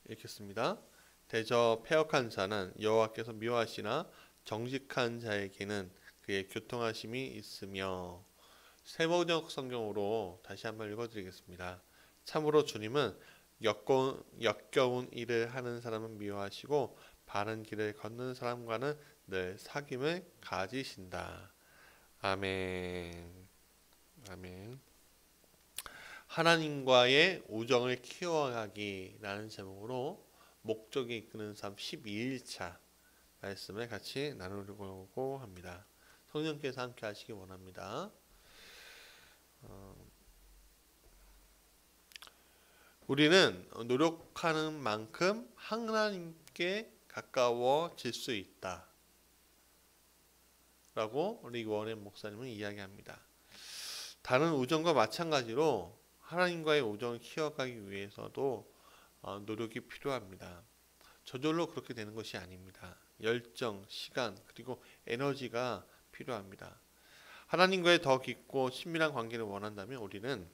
읽겠습니다. 대저 패역한 자는 여호와께서 미워하시나 정직한 자에게는 그의 교통하심이 있으며. 세번역 성경으로 다시 한번 읽어드리겠습니다. 참으로 주님은 역겨운 일을 하는 사람은 미워하시고 바른 길을 걷는 사람과는 늘 사귐을 가지신다. 아멘. 아멘. 하나님과의 우정을 키워가기라는 제목으로 목적이 이끄는 삶 12일차 말씀을 같이 나누려고 합니다. 성령께서 함께 하시기 원합니다. 우리는 노력하는 만큼 하나님께 가까워질 수 있다 라고 릭 워렌 목사님은 이야기합니다. 다른 우정과 마찬가지로 하나님과의 우정을 키워가기 위해서도 노력이 필요합니다. 저절로 그렇게 되는 것이 아닙니다. 열정, 시간, 그리고 에너지가 필요합니다. 하나님과의 더 깊고 친밀한 관계를 원한다면 우리는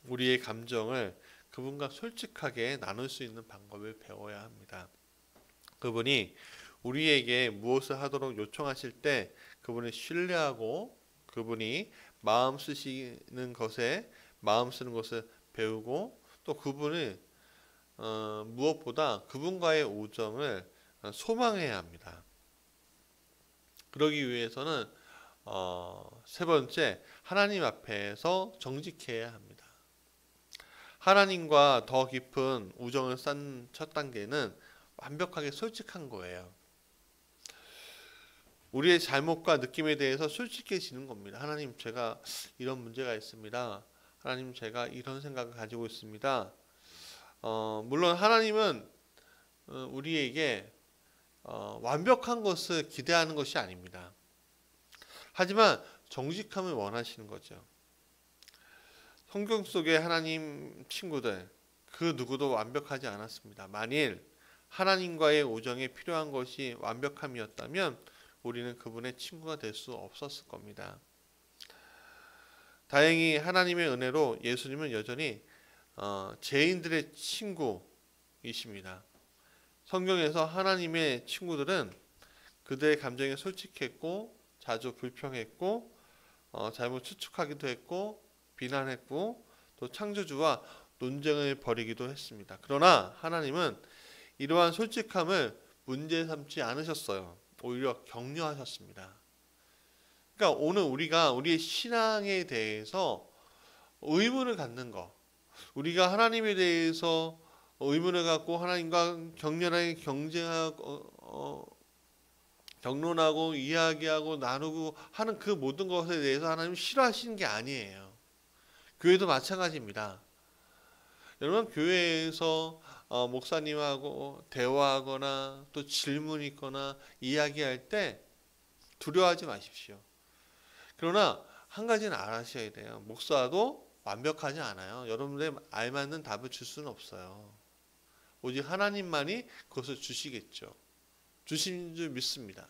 우리의 감정을 그분과 솔직하게 나눌 수 있는 방법을 배워야 합니다. 그분이 우리에게 무엇을 하도록 요청하실 때 그분을 신뢰하고 그분이 마음 쓰는 것을 배우고 또 그분을 무엇보다 그분과의 우정을 소망해야 합니다. 그러기 위해서는 세 번째, 하나님 앞에서 정직해야 합니다. 하나님과 더 깊은 우정을 쌓는 첫 단계는 완벽하게 솔직한 거예요. 우리의 잘못과 느낌에 대해서 솔직해지는 겁니다. 하나님, 제가 이런 문제가 있습니다. 하나님, 제가 이런 생각을 가지고 있습니다. 물론 하나님은 우리에게 완벽한 것을 기대하는 것이 아닙니다. 하지만 정직함을 원하시는 거죠. 성경 속의 하나님 친구들 그 누구도 완벽하지 않았습니다. 만일 하나님과의 우정에 필요한 것이 완벽함이었다면 우리는 그분의 친구가 될 수 없었을 겁니다. 다행히 하나님의 은혜로 예수님은 여전히 죄인들의 친구이십니다. 성경에서 하나님의 친구들은 그들의 감정에 솔직했고 자주 불평했고 잘못 추측하기도 했고 비난했고 또 창조주와 논쟁을 벌이기도 했습니다. 그러나 하나님은 이러한 솔직함을 문제 삼지 않으셨어요. 오히려 격려하셨습니다. 그러니까 오늘 우리가 우리의 신앙에 대해서 의문을 갖는 것, 우리가 하나님에 대해서 의문을 갖고 하나님과 격렬하게 경론하고 이야기하고 나누고 하는 그 모든 것에 대해서 하나님 싫어하시는 게 아니에요. 교회도 마찬가지입니다. 여러분, 교회에서 목사님하고 대화하거나 또 질문 있거나 이야기할 때 두려워하지 마십시오. 그러나 한 가지는 알아셔야 돼요. 목사도 완벽하지 않아요. 여러분들의 알맞는 답을 줄 수는 없어요. 오직 하나님만이 그것을 주시겠죠. 주신 줄 믿습니다.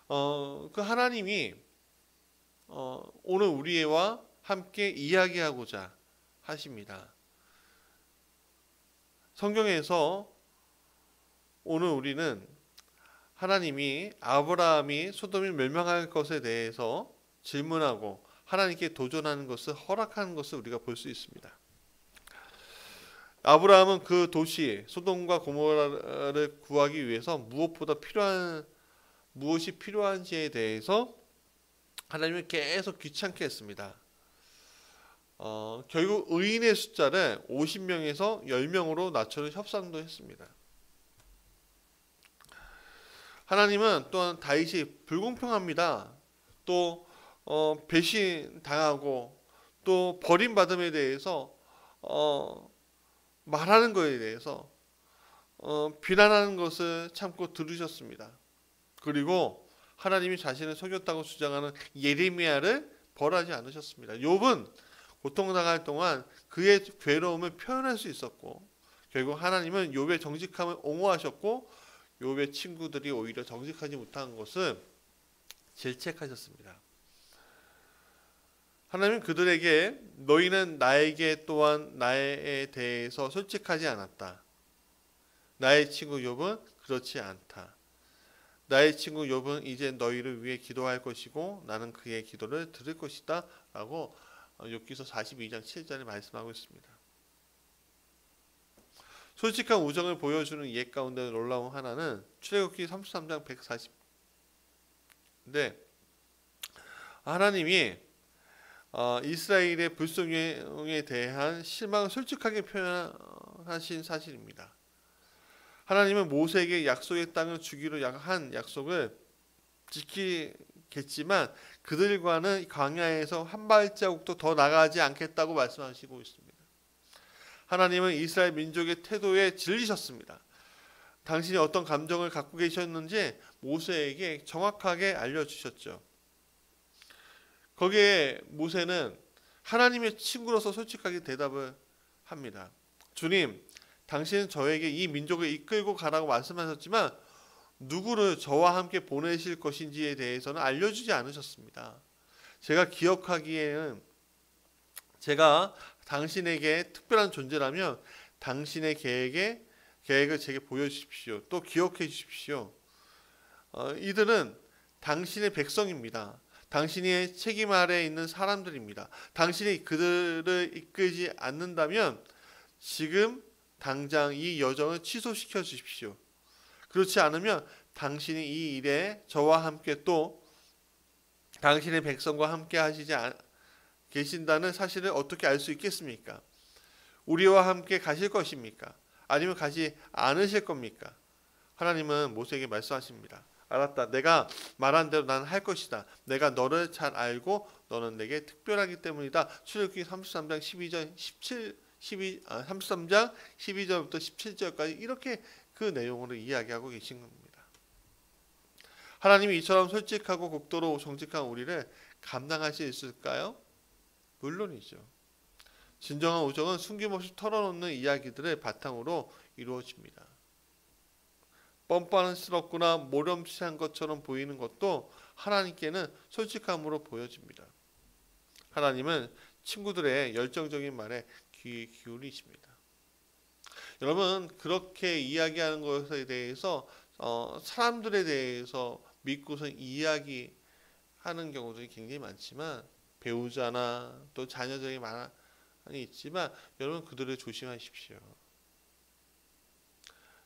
그 하나님이 오늘 우리와 함께 이야기하고자 하십니다. 성경에서 오늘 우리는 하나님이 아브라함이 소돔이 멸망할 것에 대해서 질문하고 하나님께 도전하는 것을 허락하는 것을 우리가 볼 수 있습니다. 아브라함은 그 도시 소돔과 고모라를 구하기 위해서 무엇이 필요한지에 대해서 하나님을 계속 귀찮게 했습니다. 결국 의인의 숫자를 50명에서 10명으로 낮춰서 협상도 했습니다. 하나님은 또한 다윗이 불공평합니다. 또 배신당하고 또 버림받음에 대해서 말하는 것에 대해서 비난하는 것을 참고 들으셨습니다. 그리고 하나님이 자신을 속였다고 주장하는 예레미야를 벌하지 않으셨습니다. 욥은 고통당할 동안 그의 괴로움을 표현할 수 있었고 결국 하나님은 욥의 정직함을 옹호하셨고 욥의 친구들이 오히려 정직하지 못한 것을 질책하셨습니다. 하나님은 그들에게 너희는 나에게 또한 나에 대해서 솔직하지 않았다. 나의 친구 욥은 그렇지 않다. 나의 친구 욥은 이제 너희를 위해 기도할 것이고 나는 그의 기도를 들을 것이다 라고 욥기서 42장 7절에 말씀하고 있습니다. 솔직한 우정을 보여주는 예 가운데 놀라운 하나는 출애굽기 33장 140인데 하나님이 이스라엘의 불순종에 대한 실망을 솔직하게 표현하신 사실입니다. 하나님은 모세에게 약속의 땅을 주기로 한 약속을 지키겠지만 그들과는 광야에서 한 발자국도 더 나가지 않겠다고 말씀하시고 있습니다. 하나님은 이스라엘 민족의 태도에 질리셨습니다. 당신이 어떤 감정을 갖고 계셨는지 모세에게 정확하게 알려주셨죠. 거기에 모세는 하나님의 친구로서 솔직하게 대답을 합니다. 주님, 당신은 저에게 이 민족을 이끌고 가라고 말씀하셨지만 누구를 저와 함께 보내실 것인지에 대해서는 알려주지 않으셨습니다. 제가 기억하기에는 제가 당신에게 특별한 존재라면 당신의 계획을 제게 보여주십시오. 또 기억해 주십시오. 이들은 당신의 백성입니다. 당신의 책임 아래에 있는 사람들입니다. 당신이 그들을 이끌지 않는다면 지금 당장 이 여정을 취소시켜 주십시오. 그렇지 않으면 당신이 이 일에 저와 함께 또 당신의 백성과 함께 계신다는 사실을 어떻게 알 수 있겠습니까? 우리와 함께 가실 것입니까? 아니면 가지 않으실 겁니까? 하나님은 모세에게 말씀하십니다. 알았다. 내가 말한 대로 나는 할 것이다. 내가 너를 잘 알고 너는 내게 특별하기 때문이다. 출애굽기 33장 33장 12절부터 17절까지 이렇게 그 내용으로 이야기하고 계신 겁니다. 하나님이 이처럼 솔직하고 극도로 정직한 우리를 감당할 수 있을까요? 물론이죠. 진정한 우정은 숨김없이 털어놓는 이야기들을 바탕으로 이루어집니다. 뻔뻔스럽거나 모렴치한 것처럼 보이는 것도 하나님께는 솔직함으로 보여집니다. 하나님은 친구들의 열정적인 말에 귀 기울이십니다. 여러분, 그렇게 이야기하는 것에 대해서 사람들에 대해서 믿고서 이야기하는 경우들이 굉장히 많지만 배우자나 또 자녀들이 많이 있지만 여러분 그들을 조심하십시오.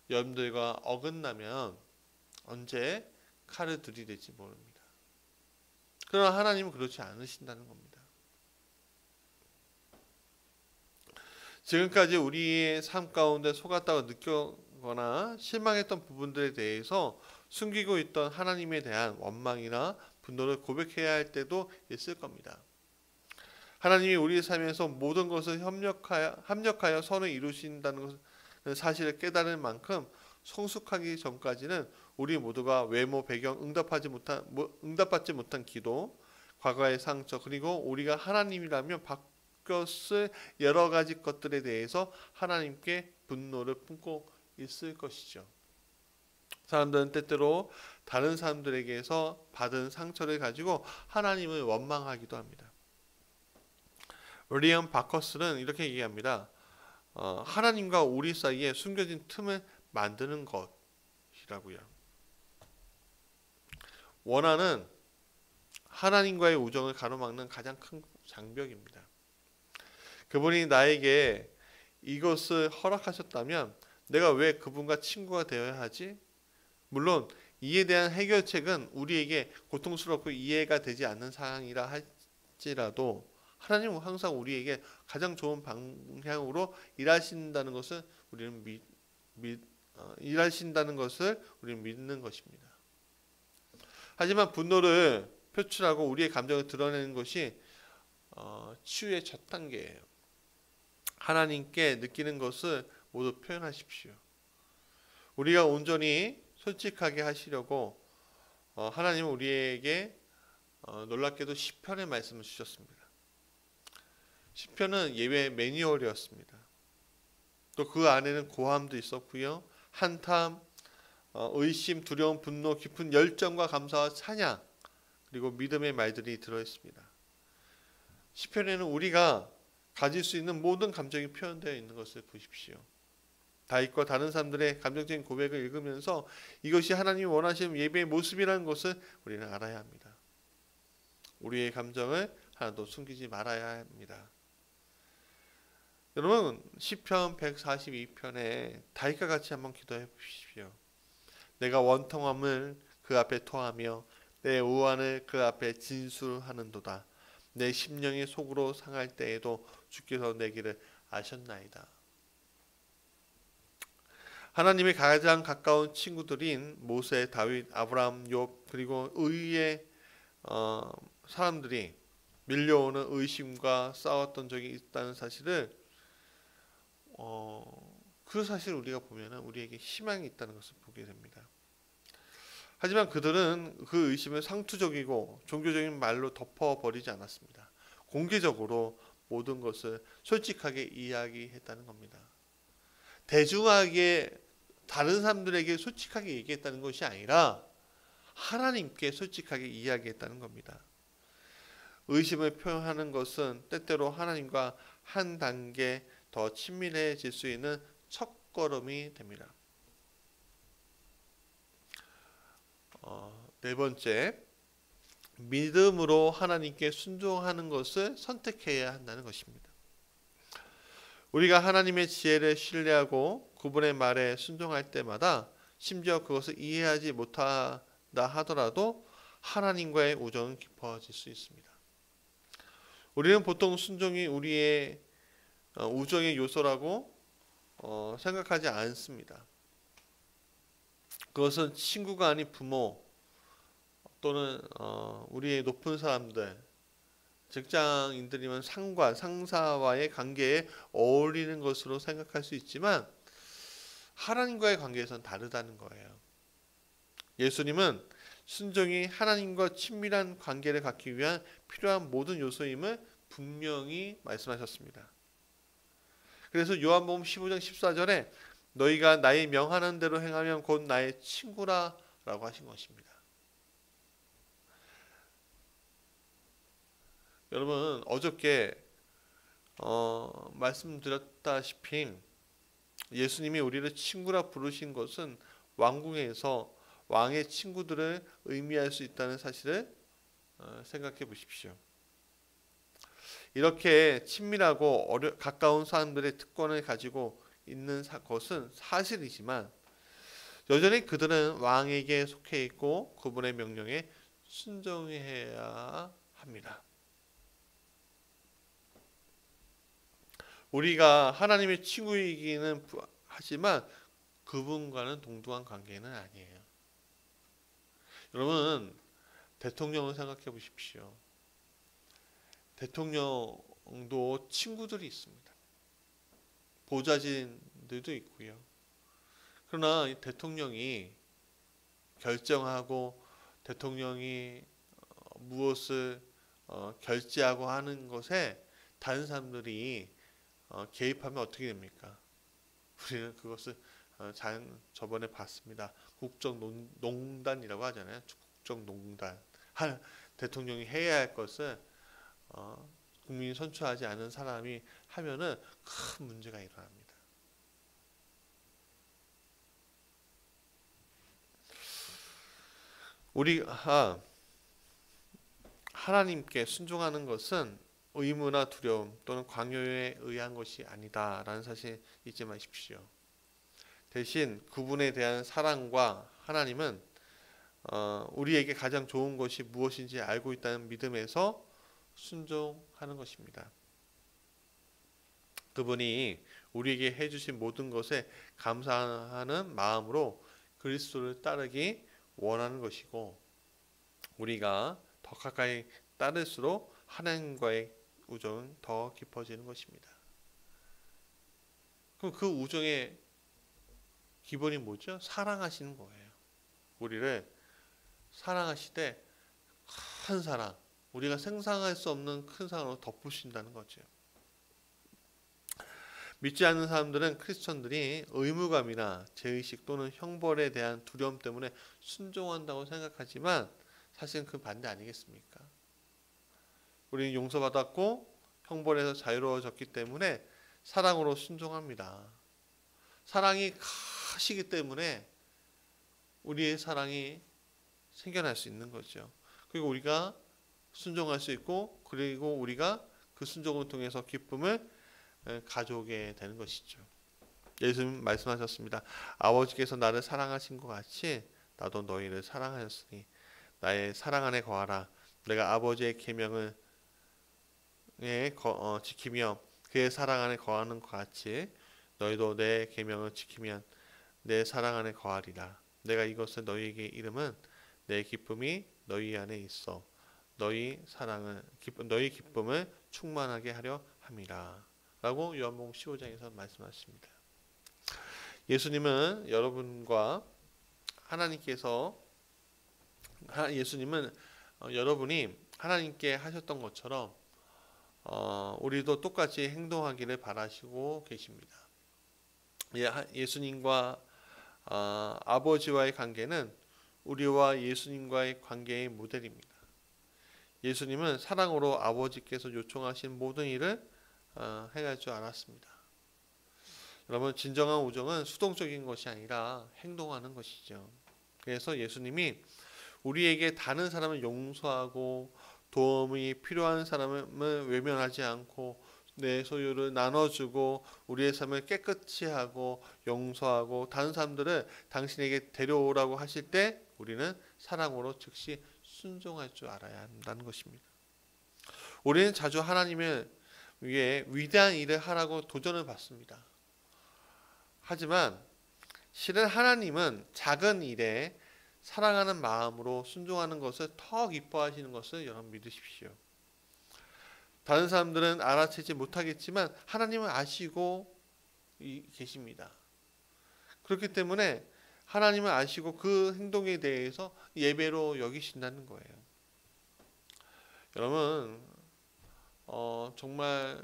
여러분들과 어긋나면 언제 칼을 들이댈지 모릅니다. 그러나 하나님은 그렇지 않으신다는 겁니다. 지금까지 우리의 삶 가운데 속았다고 느꼈거나 실망했던 부분들에 대해서 숨기고 있던 하나님에 대한 원망이나 분노를 고백해야 할 때도 있을 겁니다. 하나님이 우리의 삶에서 모든 것을 합력하여 선을 이루신다는 사실을 깨달을 만큼 성숙하기 전까지는 우리 모두가 외모, 배경, 응답받지 못한 기도, 과거의 상처, 그리고 우리가 하나님이라면 바뀌었을 여러 가지 것들에 대해서 하나님께 분노를 품고 있을 것이죠. 사람들은 때때로 다른 사람들에게서 받은 상처를 가지고 하나님을 원망하기도 합니다. 윌리엄 바커스는 이렇게 얘기합니다. 하나님과 우리 사이에 숨겨진 틈을 만드는 것이라고요. 원한은 하나님과의 우정을 가로막는 가장 큰 장벽입니다. 그분이 나에게 이것을 허락하셨다면 내가 왜 그분과 친구가 되어야 하지? 물론 이에 대한 해결책은 우리에게 고통스럽고 이해가 되지 않는 상황이라 할지라도 하나님은 항상 우리에게 가장 좋은 방향으로 일하신다는 것을 우리는 믿는 것입니다. 하지만 분노를 표출하고 우리의 감정을 드러내는 것이 치유의 첫 단계예요. 하나님께 느끼는 것을 모두 표현하십시오. 우리가 온전히 솔직하게 하시려고 하나님은 우리에게 놀랍게도 시편의 말씀을 주셨습니다. 시편은 예배 매뉴얼이었습니다. 또 그 안에는 고함도 있었고요. 한탄, 의심, 두려움, 분노, 깊은 열정과 감사와 찬양, 그리고 믿음의 말들이 들어있습니다. 시편에는 우리가 가질 수 있는 모든 감정이 표현되어 있는 것을 보십시오. 다윗과 다른 사람들의 감정적인 고백을 읽으면서 이것이 하나님이 원하시는 예배의 모습이라는 것을 우리는 알아야 합니다. 우리의 감정을 하나도 숨기지 말아야 합니다. 여러분 시편 142편에 다윗과 같이 한번 기도해 보십시오. 내가 원통함을 그 앞에 토하며 내 우환을 그 앞에 진술하는도다. 내 심령이 속으로 상할 때에도 주께서 내 길을 아셨나이다. 하나님의 가장 가까운 친구들인 모세, 다윗, 아브라함, 욥 그리고 의의 사람들이 밀려오는 의심과 싸웠던 적이 있다는 사실을 그 사실을 우리가 보면 우리에게 희망이 있다는 것을 보게 됩니다. 하지만 그들은 그 의심을 상투적이고 종교적인 말로 덮어버리지 않았습니다. 공개적으로 모든 것을 솔직하게 이야기했다는 겁니다. 대중하게 다른 사람들에게 솔직하게 얘기했다는 것이 아니라 하나님께 솔직하게 이야기했다는 겁니다. 의심을 표현하는 것은 때때로 하나님과 한 단계 더 친밀해질 수 있는 첫걸음이 됩니다. 네 번째, 믿음으로 하나님께 순종하는 것을 선택해야 한다는 것입니다. 우리가 하나님의 지혜를 신뢰하고 그분의 말에 순종할 때마다 심지어 그것을 이해하지 못한다 하더라도 하나님과의 우정은 깊어질 수 있습니다. 우리는 보통 순종이 우리의 우정의 요소라고 생각하지 않습니다. 그것은 친구가 아닌 부모 또는 우리의 높은 사람들, 직장인들이면 상관, 상사와의 관계에 어울리는 것으로 생각할 수 있지만 하나님과의 관계에서는 다르다는 거예요. 예수님은 순종이 하나님과 친밀한 관계를 갖기 위한 필요한 모든 요소임을 분명히 말씀하셨습니다. 그래서 요한복음 15장 14절에 너희가 나의 명하는 대로 행하면 곧 나의 친구라 라고 하신 것입니다. 여러분 어저께 말씀드렸다시피 예수님이 우리를 친구라 부르신 것은 왕궁에서 왕의 친구들을 의미할 수 있다는 사실을 생각해 보십시오. 이렇게 친밀하고 가까운 사람들의 특권을 가지고 있는 것은 사실이지만 여전히 그들은 왕에게 속해 있고 그분의 명령에 순종해야 합니다. 우리가 하나님의 친구이기는 하지만 그분과는 동등한 관계는 아니에요. 여러분 대통령을 생각해 보십시오. 대통령도 친구들이 있습니다. 보좌진들도 있고요. 그러나 이 대통령이 결정하고 대통령이 무엇을 결제하고 하는 것에 다른 사람들이 개입하면 어떻게 됩니까? 우리는 그것을 저번에 봤습니다. 국정농단이라고 하잖아요. 국정농단. 대통령이 해야 할 것을 국민이 선출하지 않은 사람이 하면은 큰 문제가 일어납니다. 우리가 하나님께 순종하는 것은 의무나 두려움 또는 광요에 의한 것이 아니다라는 사실 잊지 마십시오. 대신 그분에 대한 사랑과 하나님은 우리에게 가장 좋은 것이 무엇인지 알고 있다는 믿음에서 순종하는 것입니다. 그분이 우리에게 해주신 모든 것에 감사하는 마음으로 그리스도를 따르기 원하는 것이고 우리가 더 가까이 따를수록 하나님과의 우정은 더 깊어지는 것입니다. 그럼 그 우정의 기본이 뭐죠? 사랑하시는 거예요. 우리를 사랑하시되 큰 사랑, 우리가 상상할 수 없는 큰 사랑으로 덮으신다는 거죠. 믿지 않는 사람들은 크리스천들이 의무감이나 죄의식 또는 형벌에 대한 두려움 때문에 순종한다고 생각하지만 사실은 그 반대 아니겠습니까? 우리는 용서받았고 형벌에서 자유로워졌기 때문에 사랑으로 순종합니다. 사랑이 크시기 때문에 우리의 사랑이 생겨날 수 있는 거죠. 그리고 우리가 순종할 수 있고, 그리고 우리가 그 순종을 통해서 기쁨을 가져오게 되는 것이죠. 예수님 말씀하셨습니다. 아버지께서 나를 사랑하신 것 같이 나도 너희를 사랑하였으니 나의 사랑 안에 거하라. 내가 아버지의 계명을 지키며 그의 사랑 안에 거하는 것 같이 너희도 내 계명을 지키면 내 사랑 안에 거하리라. 내가 이것을 너희에게 이름은 내 기쁨이 너희 안에 있어 너희 기쁨을 충만하게 하려 함이라. 라고 요한복음 15장에서 말씀하십니다. 예수님은 여러분이 하나님께 하셨던 것처럼 우리도 똑같이 행동하기를 바라시고 계십니다. 예수님과 아버지와의 관계는 우리와 예수님과의 관계의 모델입니다. 예수님은 사랑으로 아버지께서 요청하신 모든 일을 행할 줄 알았습니다. 여러분, 진정한 우정은 수동적인 것이 아니라 행동하는 것이죠. 그래서 예수님이 우리에게 다른 사람을 용서하고 도움이 필요한 사람을 외면하지 않고 내 소유를 나눠주고 우리의 삶을 깨끗이 하고 용서하고 다른 사람들을 당신에게 데려오라고 하실 때 우리는 사랑으로 즉시 순종할 줄 알아야 한다는 것입니다. 우리는 자주 하나님을 위해 위대한 일을 하라고 도전을 받습니다. 하지만 실은 하나님은 작은 일에 사랑하는 마음으로 순종하는 것을 더 기뻐하시는 것을 여러분 믿으십시오. 다른 사람들은 알아채지 못하겠지만 하나님은 아시고 계십니다. 그렇기 때문에 하나님은 아시고 그 행동에 대해서 예배로 여기신다는 거예요. 여러분, 정말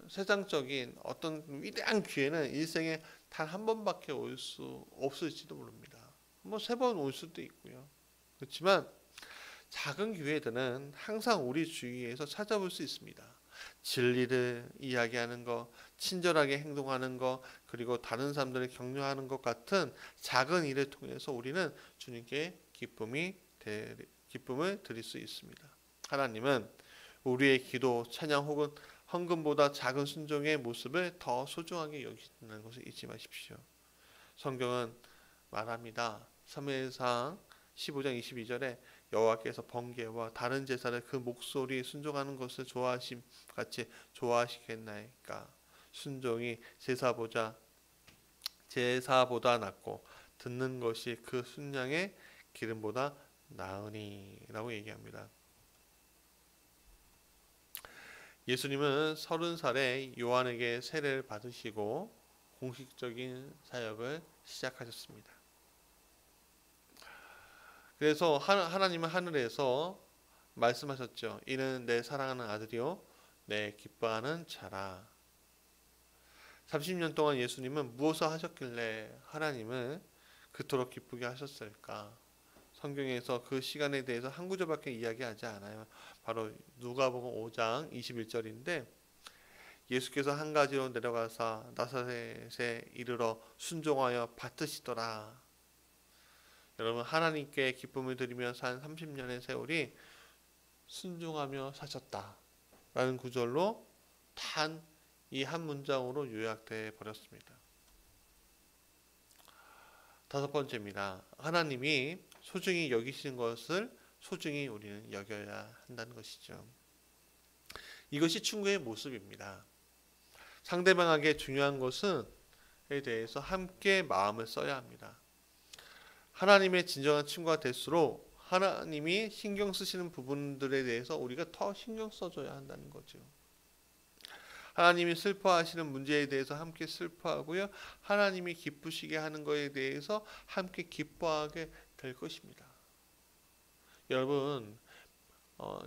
세상적인 어떤 위대한 기회는 일생에 단 한 번밖에 올 수 없을지도 모릅니다. 뭐 3번 올 수도 있고요. 그렇지만 작은 기회들은 항상 우리 주위에서 찾아볼 수 있습니다. 진리를 이야기하는 것, 친절하게 행동하는 것, 그리고 다른 사람들을 격려하는 것 같은 작은 일을 통해서 우리는 주님께 기쁨을 드릴 수 있습니다. 하나님은 우리의 기도, 찬양 혹은 헌금보다 작은 순종의 모습을 더 소중하게 여기신다는 것을 잊지 마십시오. 성경은 말합니다. 사무엘상 15장 22절에 여호와께서 번개와 다른 제사를 그 목소리에 순종하는 것을 좋아하심 같이 좋아하시겠나이까. 순종이 제사보다 낫고 듣는 것이 그 순양의 기름보다 나으니 라고 얘기합니다. 예수님은 30살에 요한에게 세례를 받으시고 공식적인 사역을 시작하셨습니다. 그래서 하나님은 하늘에서 말씀하셨죠. 이는 내 사랑하는 아들이요 내 기뻐하는 자라. 30년 동안 예수님은 무엇을 하셨길래 하나님을 그토록 기쁘게 하셨을까? 성경에서 그 시간에 대해서 한 구절밖에 이야기하지 않아요. 바로 누가복음 5장 21절인데 예수께서 한 가지로 내려가사 나사렛에 이르러 순종하여 밭으시더라. 여러분, 하나님께 기쁨을 드리며 산 30년의 세월이 순종하며 사셨다라는 구절로 단 이 한 문장으로 요약돼 버렸습니다. 5번째입니다. 하나님이 소중히 여기시는 것을 소중히 우리는 여겨야 한다는 것이죠. 이것이 친구의 모습입니다. 상대방에게 중요한 것에 대해서 함께 마음을 써야 합니다. 하나님의 진정한 친구가 될수록 하나님이 신경 쓰시는 부분들에 대해서 우리가 더 신경 써줘야 한다는 거죠. 하나님이 슬퍼하시는 문제에 대해서 함께 슬퍼하고요. 하나님이 기쁘시게 하는 것에 대해서 함께 기뻐하게 될 것입니다.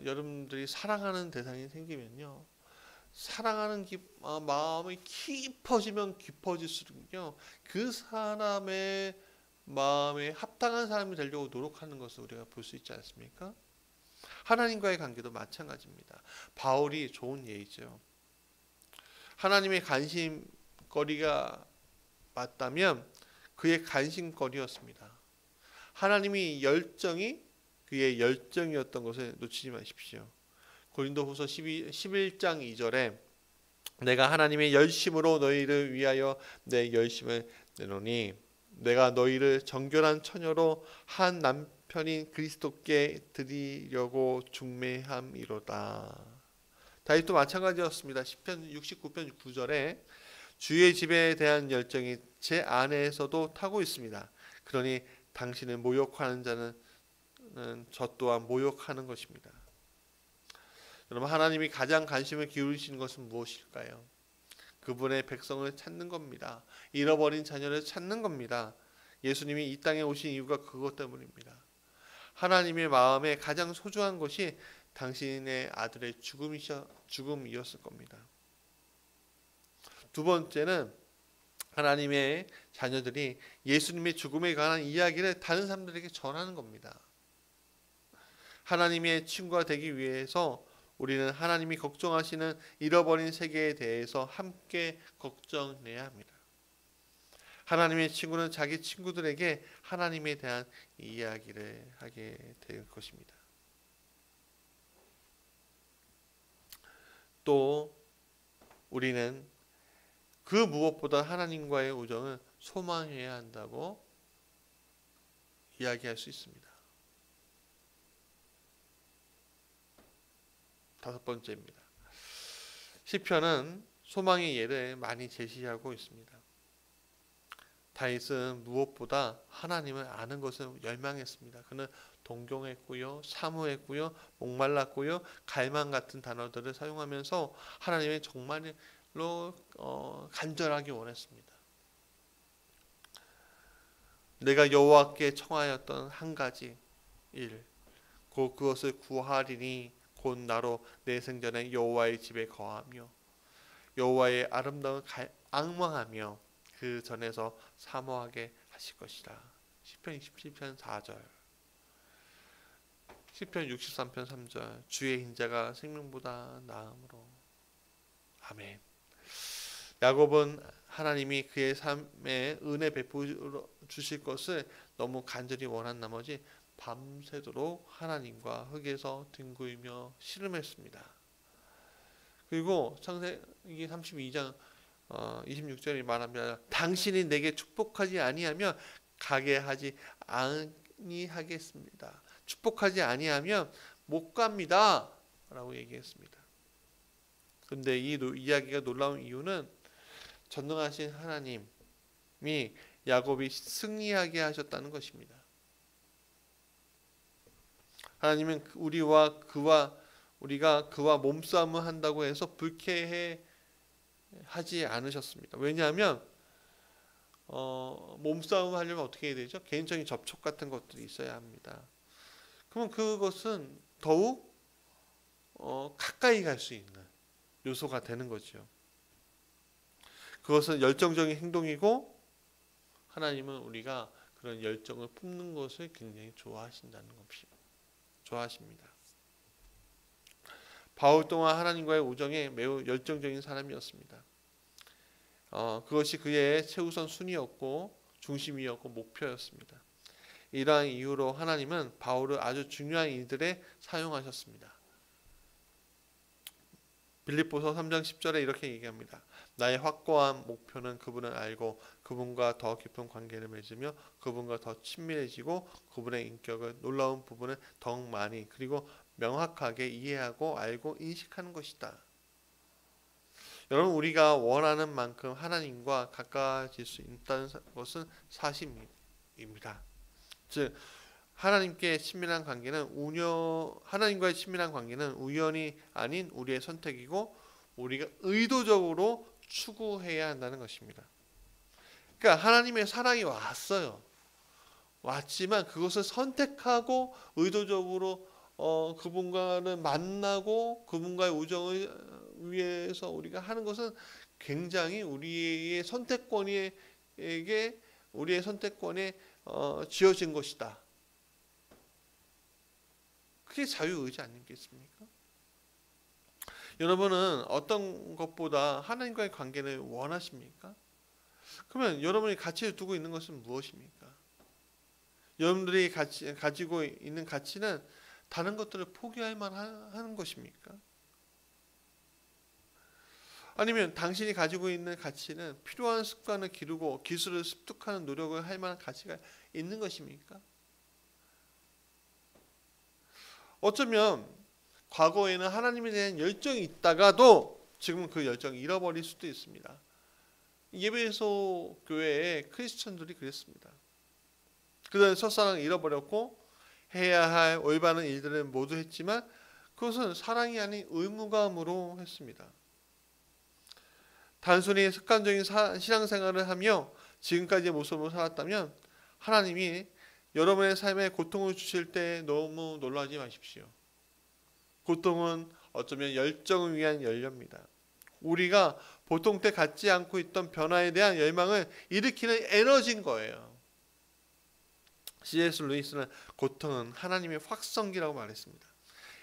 여러분들이 사랑하는 대상이 생기면요. 사랑하는 마음이 깊어지면 깊어질수록요. 그 사람의 마음에 합당한 사람이 되려고 노력하는 것을 우리가 볼 수 있지 않습니까? 하나님과의 관계도 마찬가지입니다. 바울이 좋은 예이죠. 하나님의 관심거리가 맞다면 그의 간심거리였습니다. 하나님이 열정이 그의 열정이었던 것을 놓치지 마십시오. 고린도후서 11장 2절에 내가 하나님의 열심으로 너희를 위하여 내 열심을 내노니 내가 너희를 정결한 처녀로 한 남편인 그리스도께 드리려고 중매함이로다. 다윗도 마찬가지였습니다. 시편 69편 9절에 주의 집에 대한 열정이 제 안에서도 타고 있습니다. 그러니 당신을 모욕하는 자는 저 또한 모욕하는 것입니다. 여러분, 하나님이 가장 관심을 기울이시는 것은 무엇일까요? 그분의 백성을 찾는 겁니다. 잃어버린 자녀를 찾는 겁니다. 예수님이 이 땅에 오신 이유가 그것 때문입니다. 하나님의 마음에 가장 소중한 것이 당신의 아들의 죽음이었을 겁니다. 두 번째는 하나님의 자녀들이 예수님의 죽음에 관한 이야기를 다른 사람들에게 전하는 겁니다. 하나님의 친구가 되기 위해서 우리는 하나님이 걱정하시는 잃어버린 세계에 대해서 함께 걱정해야 합니다. 하나님의 친구는 자기 친구들에게 하나님에 대한 이야기를 하게 될 것입니다. 또 우리는 그 무엇보다 하나님과의 우정을 소망해야 한다고 이야기할 수 있습니다. 다섯 번째입니다. 시편은 소망의 예를 많이 제시하고 있습니다. 다윗은 무엇보다 하나님을 아는 것을 열망했습니다. 그는 동경했고요, 사모했고요, 목말랐고요, 갈망 같은 단어들을 사용하면서 하나님의 정말로 간절하게 원했습니다. 내가 여호와께 청하였던 한 가지 일, 곧 그것을 구하리니 곧 나로 내 생전에 여호와의 집에 거하며 여호와의 아름다운 앙망하며 그 전에서 사모하게 하실 것이라. 시편 27편 4절, 시편 63편 3절, 주의 인자가 생명보다 나음으로. 아멘. 야곱은 하나님이 그의 삶에 은혜 베풀어 주실 것을 너무 간절히 원한 나머지 밤새도록 하나님과 흙에서 뒹굴며 씨름했습니다. 그리고 창세기 32장 26절이 말합니다. 당신이 내게 축복하지 아니하면 가게 하지 아니하겠습니다. 축복하지 아니하면 못 갑니다 라고 얘기했습니다. 근데 이 이야기가 놀라운 이유는 전능하신 하나님이 야곱이 승리하게 하셨다는 것입니다. 하나님은 우리가 그와 몸싸움을 한다고 해서 불쾌해 하지 않으셨습니다. 왜냐하면 몸싸움 하려면 어떻게 해야 되죠? 개인적인 접촉 같은 것들이 있어야 합니다. 그러면 그것은 더욱 가까이 갈 수 있는 요소가 되는 거죠. 그것은 열정적인 행동이고 하나님은 우리가 그런 열정을 품는 것을 굉장히 좋아하신다는 것입니다. 좋아하십니다. 바울 또한 하나님과의 우정에 매우 열정적인 사람이었습니다. 그것이 그의 최우선 순위였고 중심이었고 목표였습니다. 이러한 이유로 하나님은 바울을 아주 중요한 일들에 사용하셨습니다. 빌립보서 3장 10절에 이렇게 얘기합니다. 나의 확고한 목표는 그분을 알고 그분과 더 깊은 관계를 맺으며 그분과 더 친밀해지고 그분의 인격을 놀라운 부분을 더욱 많이 그리고 명확하게 이해하고 알고 인식하는 것이다. 여러분, 우리가 원하는 만큼 하나님과 가까워질 수 있다는 것은 사실입니다. 즉 하나님과의 친밀한 관계는 우연이 아닌 우리의 선택이고 우리가 의도적으로 추구해야 한다는 것입니다. 그러니까 하나님의 사랑이 왔지만 그것을 선택하고 의도적으로 그분과는 만나고 그분과의 우정을 위해서 우리가 하는 것은 굉장히 우리의 선택권에 지어진 것이다. 그게 자유의지 아니겠습니까? 여러분은 어떤 것보다 하나님과의 관계를 원하십니까? 그러면 여러분이 가치를 두고 있는 것은 무엇입니까? 여러분들이 가지고 있는 가치는 다른 것들을 포기할 만한 것입니까? 아니면 당신이 가지고 있는 가치는 필요한 습관을 기르고 기술을 습득하는 노력을 할 만한 가치가 있는 것입니까? 어쩌면 과거에는 하나님에 대한 열정이 있다가도 지금은 그 열정을 잃어버릴 수도 있습니다. 예배소 교회의 크리스천들이 그랬습니다. 그들은 첫사랑을 잃어버렸고 해야 할 올바른 일들을 모두 했지만 그것은 사랑이 아닌 의무감으로 했습니다. 단순히 습관적인 신앙생활을 하며 지금까지의 모습으로 살았다면 하나님이 여러분의 삶에 고통을 주실 때 너무 놀라지 마십시오. 고통은 어쩌면 열정을 위한 연료입니다. 우리가 보통 때 갖지 않고 있던 변화에 대한 열망을 일으키는 에너지인 거예요. C.S. 루이스는 고통은 하나님의 확성기라고 말했습니다.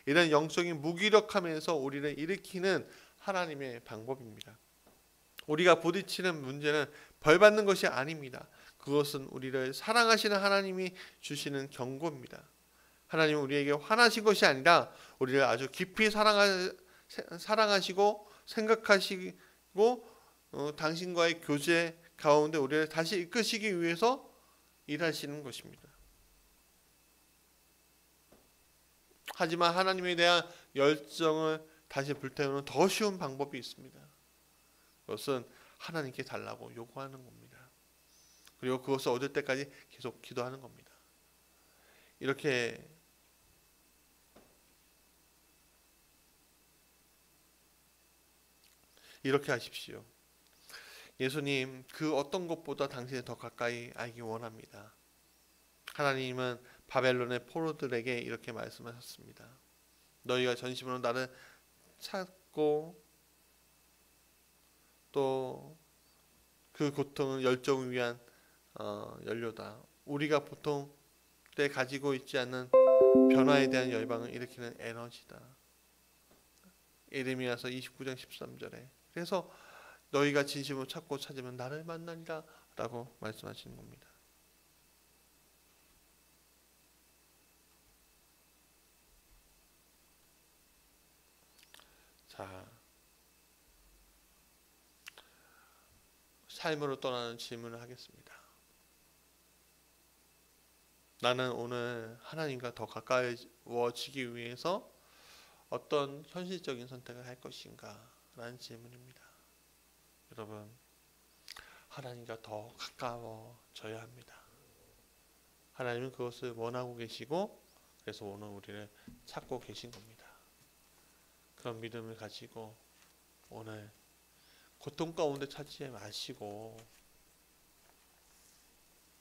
이런 영적인 무기력함에서 우리를 일으키는 하나님의 방법입니다. 우리가 부딪히는 문제는 벌 받는 것이 아닙니다. 그것은 우리를 사랑하시는 하나님이 주시는 경고입니다. 하나님은 우리에게 화나신 것이 아니라 우리를 아주 깊이 사랑하시고 생각하시고 당신과의 교제 가운데 우리를 다시 이끄시기 위해서 일하시는 것입니다. 하지만 하나님에 대한 열정을 다시 불태우는 더 쉬운 방법이 있습니다. 그것은 하나님께 달라고 요구하는 겁니다. 그리고 그것을 얻을 때까지 계속 기도하는 겁니다. 이렇게 하십시오. 예수님, 그 어떤 것보다 당신을 더 가까이 알기 원합니다. 하나님은 바벨론의 포로들에게 이렇게 말씀하셨습니다. 너희가 전심으로 나를 찾고 또 그 고통은 열정을 위한 연료다. 우리가 보통 때 가지고 있지 않는 변화에 대한 열망을 일으키는 에너지다. 예레미야서 29장 13절에 그래서 너희가 진심으로 찾고 찾으면 나를 만나리라 라고 말씀하시는 겁니다. 자, 삶으로 떠나는 질문을 하겠습니다. 나는 오늘 하나님과 더 가까워지기 위해서 어떤 현실적인 선택을 할 것인가? 라는 질문입니다. 여러분, 하나님과 더 가까워져야 합니다. 하나님은 그것을 원하고 계시고 그래서 오늘 우리를 찾고 계신 겁니다. 그런 믿음을 가지고 오늘 고통 가운데 찾지 마시고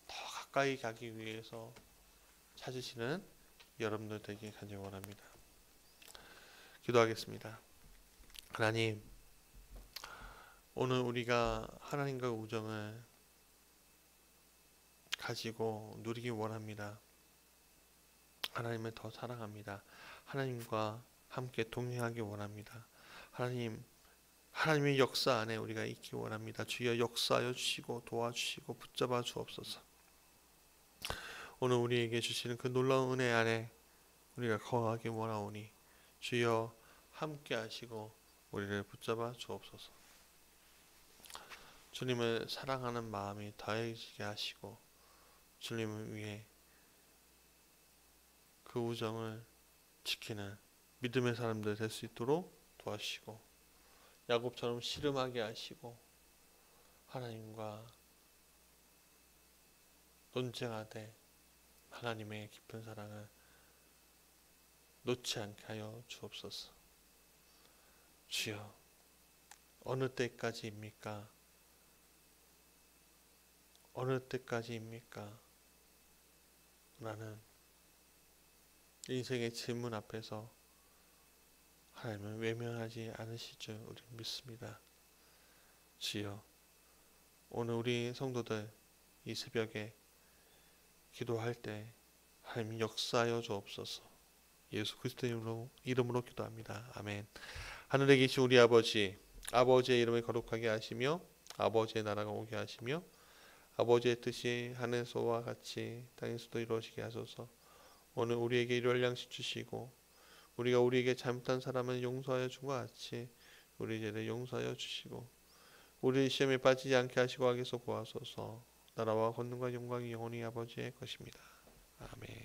더 가까이 가기 위해서 찾으시는 여러분들 되길 간절히 원합니다. 기도하겠습니다. 하나님, 오늘 우리가 하나님과 우정을 가지고 누리기 원합니다. 하나님을 더 사랑합니다. 하나님과 함께 동행하기 원합니다. 하나님의 역사 안에 우리가 있기 원합니다. 주여 역사하여 주시고 도와주시고 붙잡아 주옵소서. 오늘 우리에게 주시는 그 놀라운 은혜 안에 우리가 거하기 원하오니 주여 함께 하시고 우리를 붙잡아 주옵소서. 주님을 사랑하는 마음이 더해지게 하시고 주님을 위해 그 우정을 지키는 믿음의 사람들 될 수 있도록 도와주시고 야곱처럼 씨름하게 하시고 하나님과 논쟁하되 하나님의 깊은 사랑을 놓지 않게 하여 주옵소서. 주여, 어느 때까지입니까? 어느 때까지입니까? 나는 인생의 질문 앞에서 하나님은 외면하지 않으실 줄 우리 믿습니다. 주여, 오늘 우리 성도들 이 새벽에 기도할 때 하나님 역사하여 주옵소서. 예수 그리스도의 이름으로 기도합니다. 아멘. 하늘에 계신 우리 아버지의 이름을 거룩하게 하시며 아버지의 나라가 오게 하시며 아버지의 뜻이 하늘에서와 같이 땅에서도 이루어지게 하소서. 오늘 우리에게 일용할 양식 주시고 우리가 우리에게 잘못한 사람을 용서하여 준 것 같이 우리 죄를 용서하여 주시고 우리 시험에 빠지지 않게 하시고 악에서 구하소서. 나라와 권능과 영광이 영원히 아버지의 것입니다. 아멘.